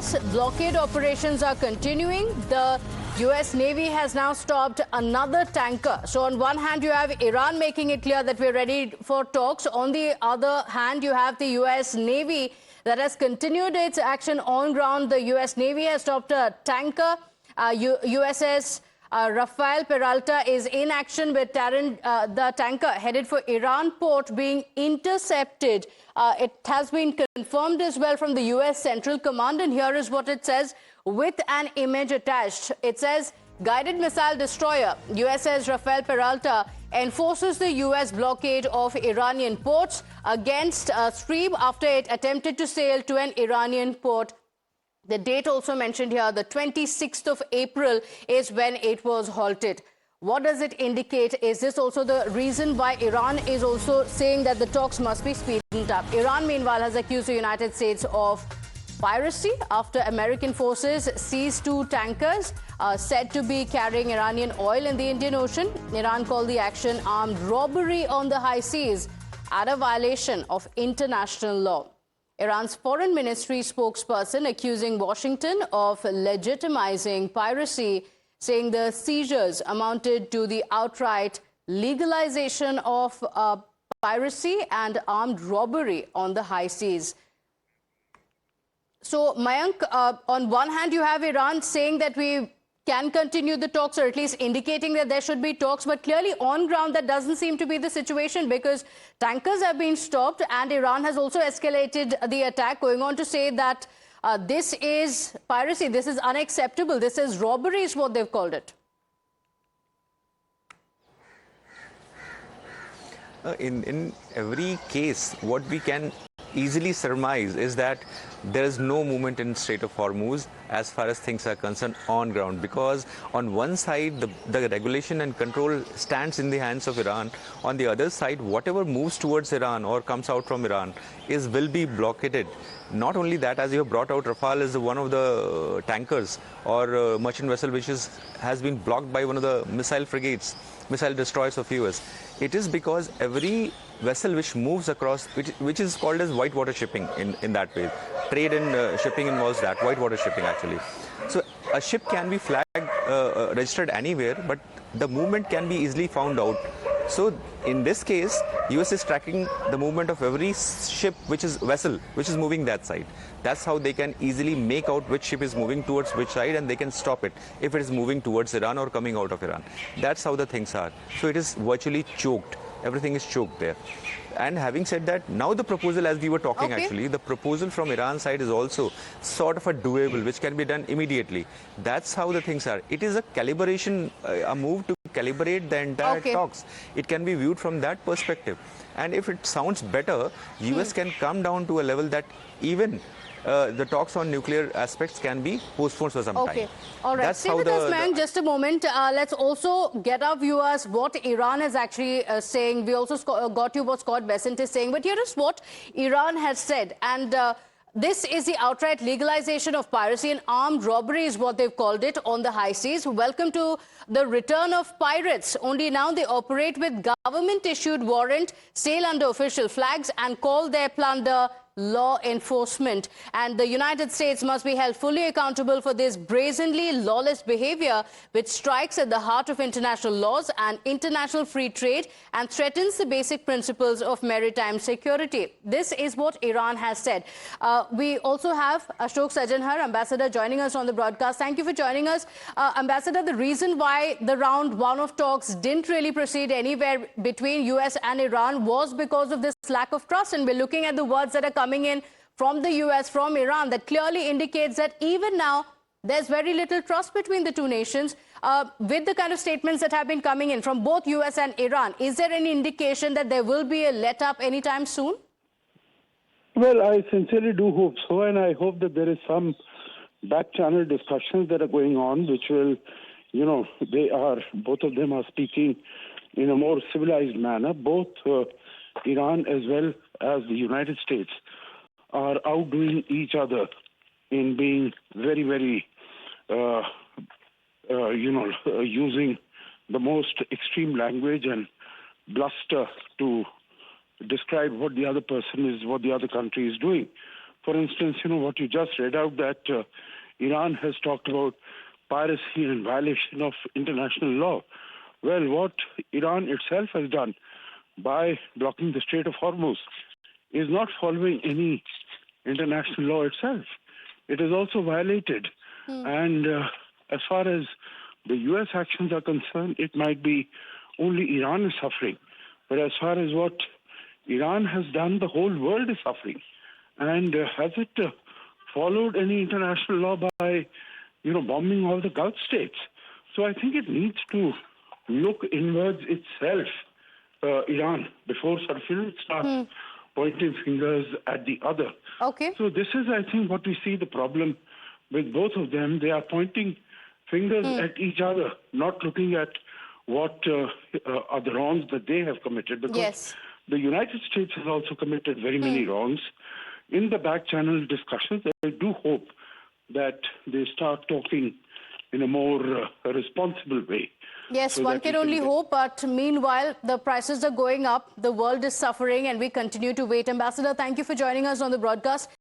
U.S. blockade operations are continuing. The U.S. Navy has now stopped another tanker. So on one hand, you have Iran making it clear that we're ready for talks. On the other hand, you have the U.S. Navy that has continued its action on ground. The U.S. Navy has stopped a tanker. USS Rafael Peralta is in action with Tehran, the tanker headed for Iran port being intercepted. It has been confirmed as well from the U.S. Central Command, and here is what it says with an image attached. It says, guided missile destroyer USS Rafael Peralta enforces the U.S. blockade of Iranian ports against a stream after it attempted to sail to an Iranian port. The date also mentioned here, the 26th of April, is when it was halted. What does it indicate? Is this also the reason why Iran is also saying that the talks must be speeded up? Iran, meanwhile, has accused the United States of piracy after American forces seized two tankers said to be carrying Iranian oil in the Indian Ocean. Iran called the action armed robbery on the high seas and a violation of international law. Iran's foreign ministry spokesperson accusing Washington of legitimizing piracy, saying the seizures amounted to the outright legalization of piracy and armed robbery on the high seas. So, Mayank, on one hand, you have Iran saying that we can continue the talks, or at least indicating that there should be talks, but clearly on ground that doesn't seem to be the situation, because tankers have been stopped and Iran has also escalated the attack, going on to say that this is piracy, this is unacceptable, this is robbery is what they've called it. In every case, what we can easily surmise is that there is no movement in Strait of Hormuz as far as things are concerned on ground, because on one side the regulation and control stands in the hands of Iran. On the other side, whatever moves towards Iran or comes out from Iran will be blockaded. Not only that, as you have brought out, Rafale is one of the tankers or merchant vessel which has been blocked by one of the missile frigates, missile destroyers of US. It is because every vessel which moves across, which is called as whitewater shipping in that way. Trade and shipping involves that, whitewater shipping actually. So a ship can be flagged, registered anywhere, but the movement can be easily found out. So in this case, US is tracking the movement of every ship, vessel, which is moving that side. That's how they can easily make out which ship is moving towards which side, and they can stop it if it is moving towards Iran or coming out of Iran. That's how the things are. So it is virtually choked. Everything is choked there. And having said that, now the proposal, as we were talking actually, the proposal from Iran side is also sort of a doable, which can be done immediately. That's how the things are. It is a calibration, a move to calibrate the entire talks. It can be viewed from that perspective. And if it sounds better, US can come down to a level that even the talks on nuclear aspects can be postponed for some time. All right. Stay with us, man, just a moment. Let's also get our viewers what Iran is actually saying. We also got you what Scott Besant is saying. But here is what Iran has said. And this is the outright legalization of piracy and armed robbery is what they've called it on the high seas. Welcome to the return of pirates. Only now they operate with government-issued warrant, sail under official flags and call their plunder law enforcement. And the United States must be held fully accountable for this brazenly lawless behavior, which strikes at the heart of international laws and international free trade and threatens the basic principles of maritime security. This is what Iran has said. We also have Ashok Sajanhar, Ambassador, joining us on the broadcast. Thank you for joining us. Ambassador, the reason why the round one of talks didn't really proceed anywhere between US and Iran was because of this lack of trust. And we're looking at the words that are coming in from the US, from Iran, that clearly indicates that even now there's very little trust between the two nations. With the kind of statements that have been coming in from both US and Iran, is there any indication that there will be a let-up anytime soon? Well, I sincerely do hope so, and I hope that there is some back-channel discussions that are going on, which will, both of them are speaking in a more civilized manner. Both Iran as well as the United States are outdoing each other in being very, very, using the most extreme language and bluster to describe what the other person is, what the other country is doing. For instance, what you just read out, that Iran has talked about piracy and violation of international law. Well, what Iran itself has done by blocking the Strait of Hormuz is not following any international law itself. It is also violated. And as far as the U.S. actions are concerned, it might be only Iran is suffering. But as far as what Iran has done, the whole world is suffering. And has it followed any international law by, bombing all the Gulf states? So I think it needs to look inwards itself, Iran, before sort of it starts pointing fingers at the other. Okay. So this is, I think, what we see the problem with both of them. They are pointing fingers at each other, not looking at what are the wrongs that they have committed. Because the United States has also committed very many wrongs. In the back channel discussions, I do hope that they start talking in a more responsible way. Yes, so one can only hope, but meanwhile, the prices are going up, the world is suffering, and we continue to wait. Ambassador, thank you for joining us on the broadcast.